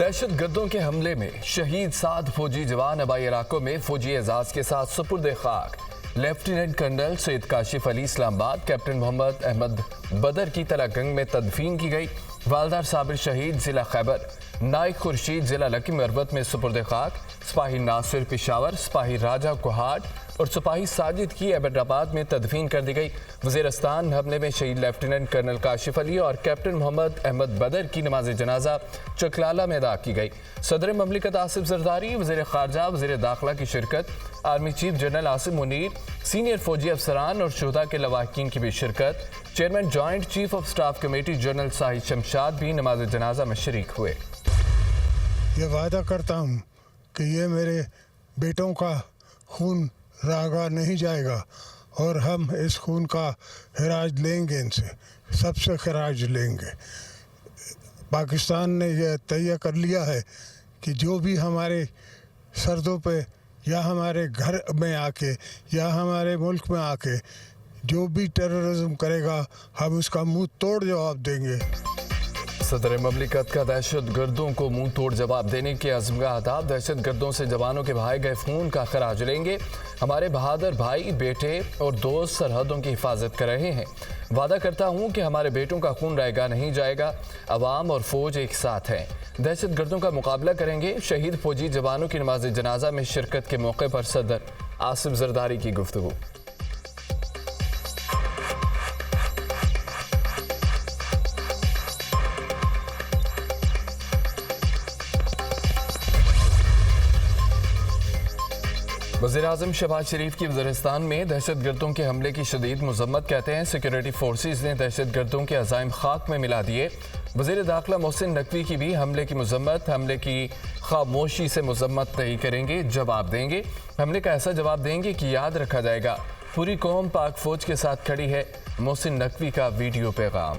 दहशत गर्दों के हमले में शहीद 7 फौजी जवान आबाई इलाकों में फौजी एजाज के साथ सुपुर्द खाक। Lieutenant colonel Syed Kashif Ali Islamabad, captain Mohammad Ahmed Badar की तलागंग में तदफीन की गई। वालदार साबिर शहीद जिला खैबर, नाइक खुर्शीद जिला लकी मरबत में सुपुर्द खाक। सिपाही नासिर पेशावर, सिपाही राजा कोहाट और सिपाही साजिद की एबटाबाद में तदफीन कर दी गई। वज़ीरिस्तान हमले में शहीद लेफ्टिनेंट कर्नल काशिफ अली और कैप्टन मोहम्मद अहमद बदर की नमाज जनाजा चकलाला में अदा की गई। सदर ममलिकत आसिफ जरदारी, वज़ीर ख़ारजा, वज़ीर दाखिला की शिरकत। Army chief general Asim Munir, senior फौजी अफसरान और शुहदा के लवाहिकीन की भी शिरकत। Chairman joint chief of staff committee general Shahid Shamshad भी नमाज जनाजा में शरीक हुए। ये वादा करता हूँ कि ये मेरे बेटों का खून रागा नहीं जाएगा और हम इस खून का खराज लेंगे, इनसे सबसे खराज लेंगे। पाकिस्तान ने यह तय कर लिया है कि जो भी हमारे सरहदों पे या हमारे घर में आके या हमारे मुल्क में आके जो भी टेररिज्म करेगा, हम उसका मुंह तोड़ जवाब देंगे। सदर ममलिकत का दहशत गर्दों को मुंह तोड़ जवाब देने के अज़्म का अहदाफ। दहशत गर्दों से जवानों के बहाए गए खून का खराज लेंगे। हमारे बहादुर भाई, बेटे और दोस्त सरहदों की हिफाजत कर रहे हैं। वादा करता हूँ कि हमारे बेटों का खून रहेगा नहीं जाएगा। अवाम और फौज एक साथ हैं, दहशत गर्दों का मुकाबला करेंगे। शहीद फौजी जवानों की नमाज जनाजा में शिरकत के मौके पर सदर आसिफ जरदारी की गुफ्तगू। वज़ीर-ए-आज़म शहबाज शरीफ की वज़ीरिस्तान में दहशत गर्दों के हमले की शदीद मज़म्मत। कहते हैं सिक्योरिटी फोर्सेस ने दहशत गर्दों के अज़ाइम खाक में मिला दिए। वज़ीर दाखिला मोहसिन नकवी की भी हमले की मज़म्मत। हमले की खामोशी से मज़म्मत नहीं करेंगे, जवाब देंगे। हमले का ऐसा जवाब देंगे कि याद रखा जाएगा। पूरी कौम पाक फौज के साथ खड़ी है। मोहसिन नकवी का वीडियो पैगाम।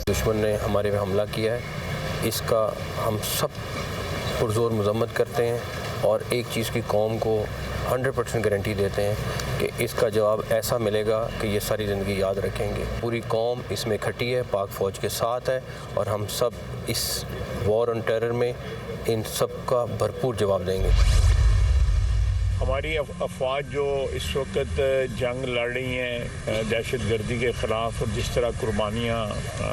दुश्मन ने हमारे पे हमला किया है, इसका हम सब पुरजोर मजम्मत करते हैं और एक चीज़ की कौम को 100% गारंटी देते हैं कि इसका जवाब ऐसा मिलेगा कि ये सारी ज़िंदगी याद रखेंगे। पूरी कौम इसमें इकट्ठी है, पाक फ़ौज के साथ है और हम सब इस वॉर ऑन टेरर में इन सब का भरपूर जवाब देंगे। हमारी अफवाज जो इस वक्त जंग लड़ रही हैं दहशत गर्दी के ख़िलाफ़ और जिस तरह कुर्बानियाँ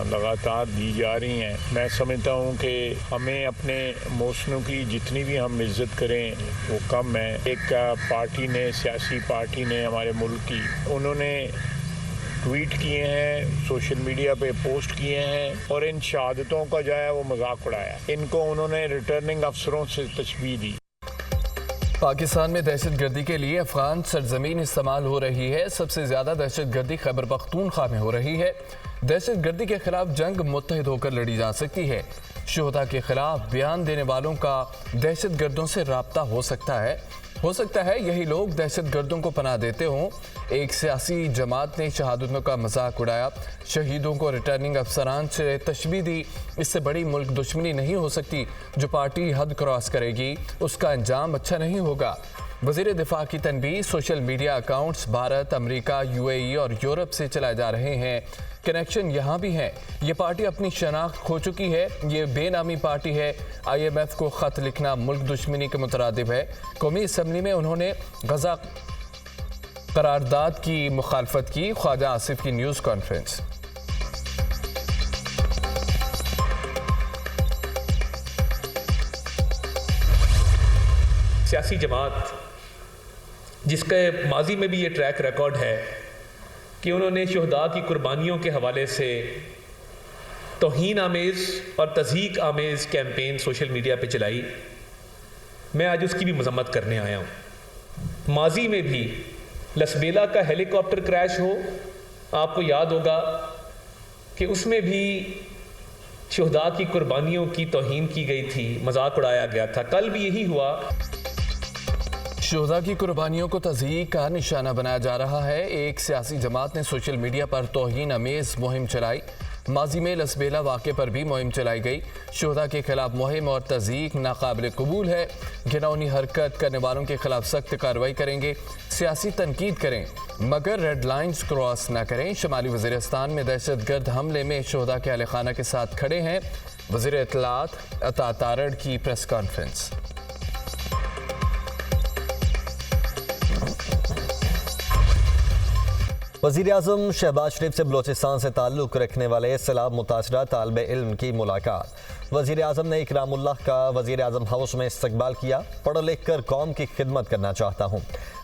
लगातार दी जा रही हैं, मैं समझता हूँ कि हमें अपने मौसनों की जितनी भी हम इज़्ज़त करें वो कम है। एक पार्टी ने, सियासी पार्टी ने हमारे मुल्क की, उन्होंने ट्वीट किए हैं, सोशल मीडिया पे पोस्ट किए हैं और इन शहादतों का जो है वो मजाक उड़ाया। इनको उन्होंने रिटर्निंग अफसरों से तशबीह दी। पाकिस्तान में दहशत गर्दी के लिए अफगान सरजमीन इस्तेमाल हो रही है। सबसे ज़्यादा दहशत गर्दी खैबर पख्तूनख्वा में हो रही है। दहशत गर्दी के खिलाफ जंग मुत्तहिद होकर लड़ी जा सकती है। शुहदा के खिलाफ बयान देने वालों का दहशत गर्दों से राब्ता हो सकता है यही लोग दहशत गर्दों को पनाह देते हों। एक सियासी जमात ने शहादतों का मजाक उड़ाया, शहीदों को रिटर्निंग अफसरान से तशबीह दी। इससे बड़ी मुल्क दुश्मनी नहीं हो सकती। जो पार्टी हद क्रॉस करेगी उसका अंजाम अच्छा नहीं होगा। वज़ीर दिफा की तनबीह, social media accounts Bharat, America, UAE और यूरोप से चलाए जा रहे हैं। कनेक्शन यहाँ भी हैं। ये पार्टी अपनी शनाख्त खो चुकी है। ये बेनामी पार्टी है। IMF को ख़त लिखना मुल्क दुश्मनी के मुतरादिब है। कौमी असम्बली में उन्होंने गजा करारदाद की मुखालफत की। ख्वाजा आसिफ की न्यूज़ कॉन्फ्रेंस। सियासी जमात जिसके माजी में भी ये ट्रैक रिकॉर्ड है कि उन्होंने शुहदा की कुर्बानियों के हवाले से तौहीन आमेज़ और तज़हीक आमेज़ कैंपेन सोशल मीडिया पे चलाई, मैं आज उसकी भी मजम्मत करने आया हूँ। माजी में भी लसबेला का हेलीकॉप्टर क्रैश हो, आपको याद होगा कि उसमें भी शुहदा की कुर्बानियों की तौहीन की गई थी, मजाक उड़ाया गया था। कल भी यही हुआ। शुहदा की कुर्बानियों को तज़हीक का निशाना बनाया जा रहा है। एक सियासी जमात ने सोशल मीडिया पर तौहीन अमेज़ मुहिम चलाई। माजी में लसबेला वाक़े पर भी मुहिम चलाई गई। शुहदा के खिलाफ मुहिम और तज़ीक नाकाबिल कबूल है। घिनौनी हरकत करने वालों के खिलाफ सख्त कार्रवाई करेंगे। सियासी तनकीद करें मगर रेड लाइन्स क्रॉस न करें। शुमाली वज़ीरिस्तान में दहशतगर्द हमले में शुहदा के अहले खाना के साथ खड़े हैं वज़ीर इत्तलात अता तारड़ की प्रेस कॉन्फ्रेंस। वज़ीर-ए-आज़म शहबाज शरीफ से बलोचिस्तान से ताल्लुक़ रखने वाले सैलाब मुतासरा तालिब इल्म की मुलाकात। वज़ीर-ए-आज़म ने इकरामुल्लाह का वज़ीर-ए-आज़म हाउस में इस्तकबाल किया। पढ़ लिख कर कौम की खिदमत करना चाहता हूँ।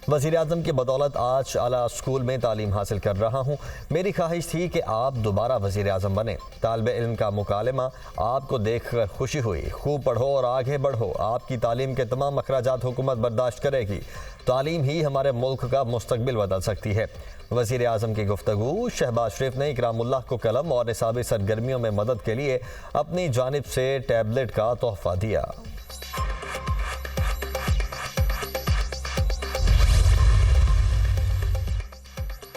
वज़ीर-ए-आज़म की बदौलत आज आला स्कूल में तालीम हासिल कर रहा हूँ। मेरी ख्वाहिश थी कि आप दोबारा वज़ीर-ए-आज़म बने। तालिब इल्म का मुकालमा आपको देख कर खुशी हुई। खूब पढ़ो और आगे बढ़ो। आपकी तालीम के तमाम अखराजात हुकूमत बर्दाश्त करेगी। तालीम ही हमारे मुल्क का मुस्तकबिल बदल सकती है। वज़ीर-ए-आज़म की गुफ्तगू। शहबाज शरीफ ने इकरामुल्लाह को कलम और निसाबी सरगर्मियों में मदद के लिए अपनी जानिब से टैबलेट का तोहफा दिया।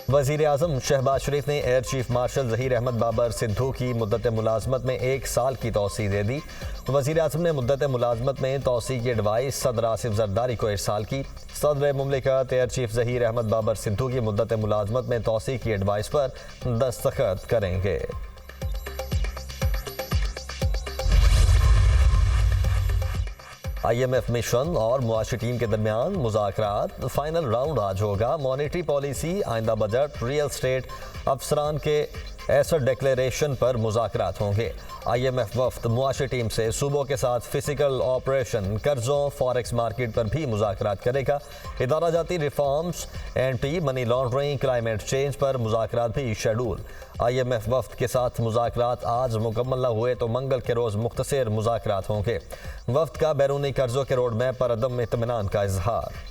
वज़ीर-ए-आज़म शहबाज शरीफ ने air chief marshal Zaheer Ahmed Babar Sidhu की मुद्दत मुलाजमत में 1 साल की तौसी दे दी। वज़ीर-ए-आज़म ने मुद्दत मुलाजमत में तौसी की एडवाइस सदर आसिफ जरदारी को इरसाल की। सदर मुमलिकत एयर चीफ ज़हीर अहमद बाबर सिद्धू की मुद्दत मुलाजमत में तौसी की एडवाइस पर दस्तखत करेंगे। IMF मिशन और मुआशी टीम के दरमियान मुज़ाकरात। फाइनल राउंड आज होगा। मॉनेटरी पॉलिसी, आइंदा बजट, रियल स्टेट अफसरान के एसेट डिक्लेरेशन पर मुज़ाकरात होंगे। IMF वफ्द मुआशी टीम से सूबों के साथ फिजिकल ऑपरेशन, कर्जों, फॉरेक्स मार्केट पर भी मुज़ाकरात करेगा। इदारा जाती reforms, anti money laundering, climate change पर मुज़ाकरात भी शेड्यूल। IMF वफ्द के साथ मुज़ाकरात आज मुकम्मल न हुए तो मंगल के रोज़ मुख्तसर मुज़ाकरात होंगे। वफ्द का बैरूनी कर्जों के रोड मैप पर अदम इत्मीनान का इजहार।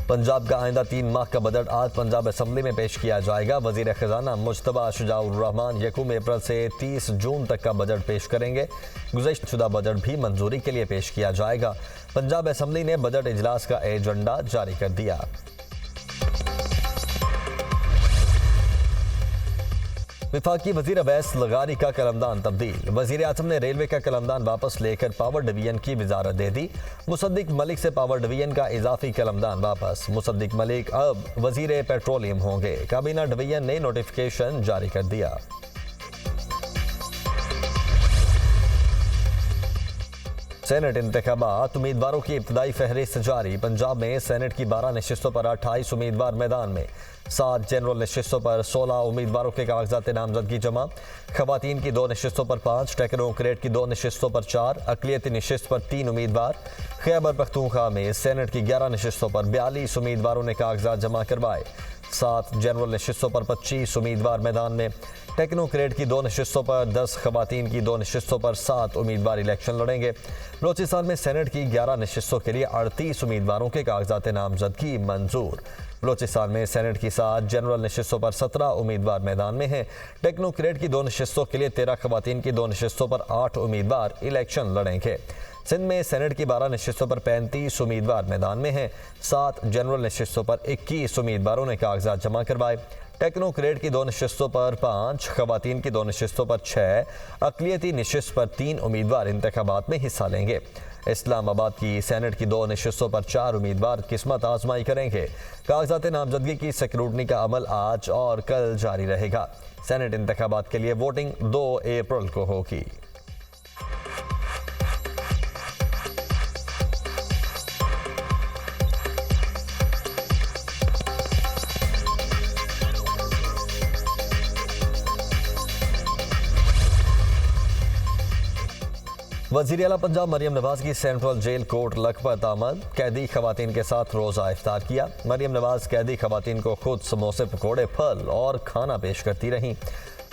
पंजाब का आइंदा 3 माह का बजट आज पंजाब असम्बली में पेश किया जाएगा। वज़ीर ख़जाना मुज्तबा शुजाउर रहमान 1 अप्रैल से 30 जून तक का बजट पेश करेंगे। गुज़श्त शुदा बजट भी मंजूरी के लिए पेश किया जाएगा। पंजाब असम्बली ने बजट इजलास का एजेंडा जारी कर दिया। वफाकी वज़ीर अवैस लगारी का कलमदान तब्दील। वज़ीर-ए-आज़म ने रेलवे का कलमदान वापस लेकर पावर डिवीजन की वजारत दे दी। मुसद्दिक मलिक से पावर डिवीजन का इजाफी कलमदान वापस। मुसद्दिक मलिक अब वज़ीर पेट्रोलियम होंगे। काबीना डिवीजन ने नोटिफिकेशन जारी कर दिया। सेनेट इंतखाबात, उम्मीदवारों की इब्तदाई फहरिस्त जारी। पंजाब में सेनेट की 12 नशिस्तों पर 28 उम्मीदवार मैदान में। 7 जनरल नशिस्तों पर 16 उम्मीदवारों के कागजात नामजदगी जमा। खवातीन की 2 नशिस्तों पर 5, टेक्नोक्रेट की 2 नशिस्तों पर 4, अक़लियती नशिस्त पर 3 उम्मीदवार। खैबर पख्तूनख्वा में सेनेट की 11 नशिस्तों पर 42 उम्मीदवारों ने कागजात जमा करवाए। 7 जनरल नशिस्तों पर 25 उम्मीदवार मैदान में। टेक्नोक्रेट की 2 नशिस्तों पर 10, खवातीन की 2 नशिस्तों पर 7 उम्मीदवार इलेक्शन लड़ेंगे। बलोचिस्तान में सेनेट की 11 नशिस्तों के लिए 38 उम्मीदवारों के कागजात नामजदगी मंजूर। बलोचिस्तान में सेनेट की 7 जनरल नशिस्तों पर 17 उम्मीदवार मैदान में हैं। टेक्नोक्रेट की 2 नशिस्तों के लिए 13, खवातीन की 2 नशिस्तों पर 8 उम्मीदवार इलेक्शन लड़ेंगे। सिंध में सेनेट की 12 नशिस्तों पर 35 उम्मीदवार मैदान में हैं। 7 जनरल नशिस्तों पर 21 उम्मीदवारों ने कागजात जमा करवाए। टेक्नोक्रेट की 2 नशिस्तों पर 5, खवातीन की 2 नशिस्तों पर 6, अक़लियती नशिस्त पर 3 उम्मीदवार इंतखाबात में हिस्सा लेंगे। इस्लामाबाद की सेनेट की 2 नशिस्तों पर 4 उम्मीदवार किस्मत आजमाई करेंगे। कागजात नामजदगी की स्क्रूटनी का अमल आज और कल जारी रहेगा। सेनेट इंतखाबात के लिए वोटिंग 2 अप्रैल को होगी। वज़ीर आला पंजाब मरियम नवाज की सेंट्रल जेल कोर्ट लखपत आमद। कैदी खवातीन के साथ रोज़ा इफ्तार किया। मरियम नवाज कैदी खवातीन को खुद समोसे, पकौड़े, फल और खाना पेश करती रहीं।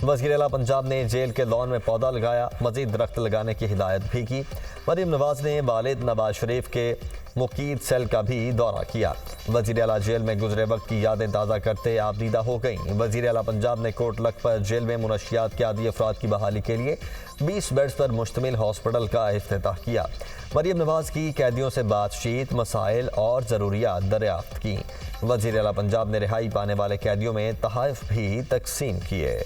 वज़ीर आला पंजाब ने जेल के लॉन में पौधा लगाया, मज़ीद दरख्त लगाने की हिदायत भी की। मरीम नवाज ने वालिद नवाज शरीफ के मुकीद सेल का भी दौरा किया। वज़ीर आला जेल में गुजरे वक्त की यादें ताज़ा करते आबदीदा हो गईं। वज़ीर आला पंजाब ने कोट लखपत जेल में मुनशियात के आदी अफराद की बहाली के लिए 20 बेड्स पर मुश्तमिल हॉस्पिटल का इफ्तिताह किया। मरीम नवाज की कैदियों से बातचीत, मसाइल और ज़रूरियात दरियाफ्त की। वज़ीर आला पंजाब ने रिहाई पाने वाले कैदियों में तोहफ़े भी तकसीम किए।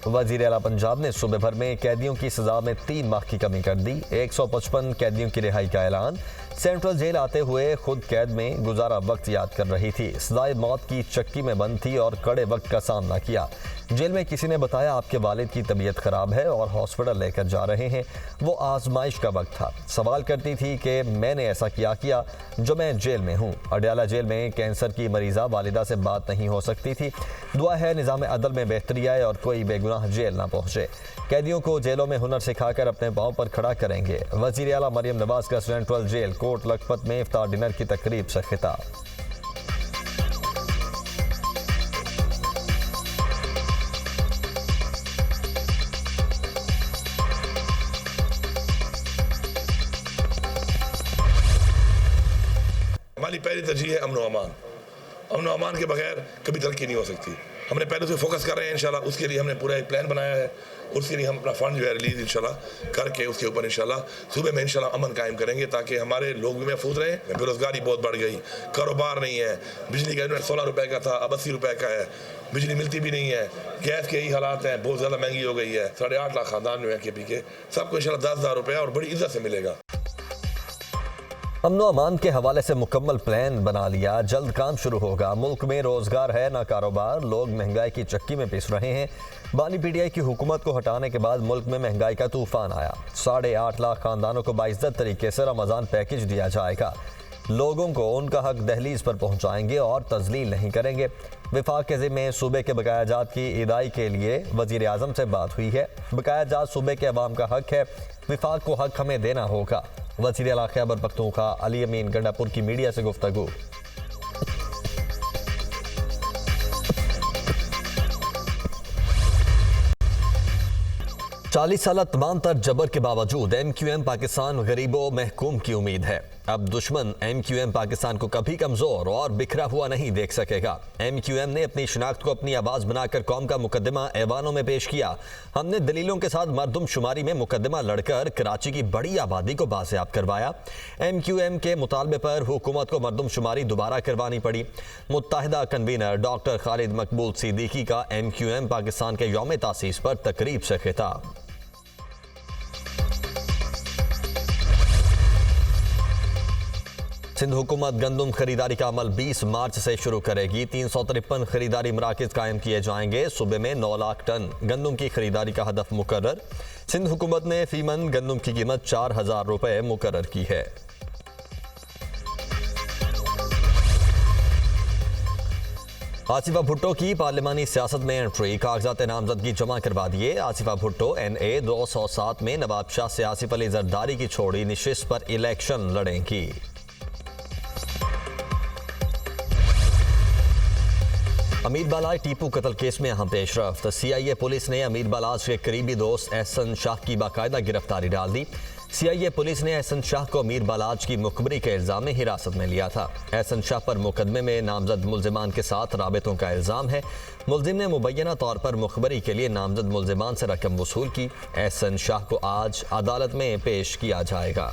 वज़ीर आला पंजाब ने सूबे भर में कैदियों की सज़ा में 3 माह की कमी कर दी। 155 कैदियों की रिहाई का ऐलान। सेंट्रल जेल आते हुए खुद कैद में गुजारा वक्त याद कर रही थी। सज़ाए मौत की चक्की में बंद थी और कड़े वक्त का सामना किया। जेल में किसी ने बताया आपके वालिद की तबीयत ख़राब है और हॉस्पिटल लेकर जा रहे हैं। वो आजमाइश का वक्त था। सवाल करती थी कि मैंने ऐसा क्या किया जो मैं जेल में हूँ। अडयाला जेल में कैंसर की मरीज़ा वालिदा से बात नहीं हो सकती थी। दुआ है निज़ाम अदल में बेहतरी आए और कोई बेगुनाह जेल ना पहुँचे। कैदियों को जेलों में हुनर सिखाकर अपने पाँव पर खड़ा करेंगे। वज़ीर आला मरीम नवाज का सेंट्रल जेल कोट लखपत में इफ्तार डिनर की तकरीब से खिताब। हमारी पहली तरजीह है अमन व अमान। अमन व अमान के बगैर कभी तरक्की नहीं हो सकती। हमने पहले से फोकस कर रहे हैं इंशाल्लाह। उसके लिए हमने पूरा एक प्लान बनाया है। उसके लिए हम अपना फंड जो है रिलीज इंशाल्लाह करके उसके ऊपर इंशाल्लाह सूबे में इंशाल्लाह अमन कायम करेंगे ताकि हमारे लोग भी महफूज रहें। बेरोज़गारी बहुत बढ़ गई, कारोबार नहीं है। बिजली का यूनिट 16 रुपए का था, अब 80 रुपए का है। बिजली मिलती भी नहीं है। गैस के यही हालात हैं, बहुत ज़्यादा महंगी हो गई है। 8.5 लाख खानदान जो है KP के, सबको इंशाल्लाह 10,000 रुपया और बड़ी इज्जत से मिलेगा। अमन अमान के हवाले से मुकम्मल प्लान बना लिया, जल्द काम शुरू होगा। मुल्क में रोजगार है ना कारोबार, लोग महंगाई की चक्की में पिस रहे हैं। बानी PTI की हुकूमत को हटाने के बाद मुल्क में महंगाई का तूफान आया। 8.5 लाख खानदानों को बाइज्जत तरीके से रमज़ान पैकेज दिया जाएगा। लोगों को उनका हक दहलीज पर पहुँचाएंगे और तजलील नहीं करेंगे। विफाक के ज़िम्मे सूबे के बकाया जात की इदाई के लिए वज़ीर आज़म से बात हुई है। बकाया जात सूबे के अवाम का हक है, विफाक को हक हमें देना होगा। वज़ीर आला खैबर पख्तूनख्वा अली अमीन गंडापुर की मीडिया से गुफ्तगू। 40 साल तमाम तर जबर के बावजूद MQM पाकिस्तान गरीबों महकूम की उम्मीद है। अब दुश्मन MQM पाकिस्तान को कभी कमजोर और बिखरा हुआ नहीं देख सकेगा। MQM ने अपनी शिनाख्त को अपनी आवाज़ बनाकर कौम का मुकदमा ऐवानों में पेश किया। हमने दलीलों के साथ मरदमशुमारी में मुकदमा लड़कर कराची की बड़ी आबादी को बाज़ेयाब करवाया। MQM के मुतालबे पर हुकूमत को मरदमशुमारी दोबारा करवानी पड़ी। मुत्तहिदा कन्वीनर डॉक्टर खालिद मकबूल सिद्दीकी का MQM पाकिस्तान के यौम तासीस पर तकरीब से खिताब। सिंध हुकूमत गंदम खरीदारी का अमल 20 मार्च से शुरू करेगी। 353 खरीदारी मराकज़ कायम किए जाएंगे। सूबे में 9 लाख टन गंदम की खरीदारी का हदफ मुकर्रर। सिंध हुकूमत ने फीमन गंदम की कीमत 4,000 रुपये मुकर्रर की है। आसिफा भुट्टो की पार्लिमानी सियासत में एंट्री, कागजात नामजदगी जमा करवा दिए। आसिफा भुट्टो NA 207 में नवाब शाह से आसिफ अली जरदारी की छोड़ी निशिस्त पर इलेक्शन लड़ेंगी। अमीर बालाज टीपू कत्ल केस में अहम पेशरफ्त। CIA पुलिस ने अमीर बालाज के करीबी दोस्त एहसन शाह की बाकायदा गिरफ्तारी डाल दी। CIA पुलिस ने एहसन शाह को अमीर बालाज की मुखबरी के इल्जाम में हिरासत में लिया था। एहसन शाह पर मुकदमे में नामजद मुल्जिमान के साथ राबितों का इल्जाम है। मुल्जिम ने मुबैना तौर पर मुखबरी के लिए नामजद मुल्जिमान से रकम वसूल की। एहसन शाह को आज अदालत में पेश किया जाएगा।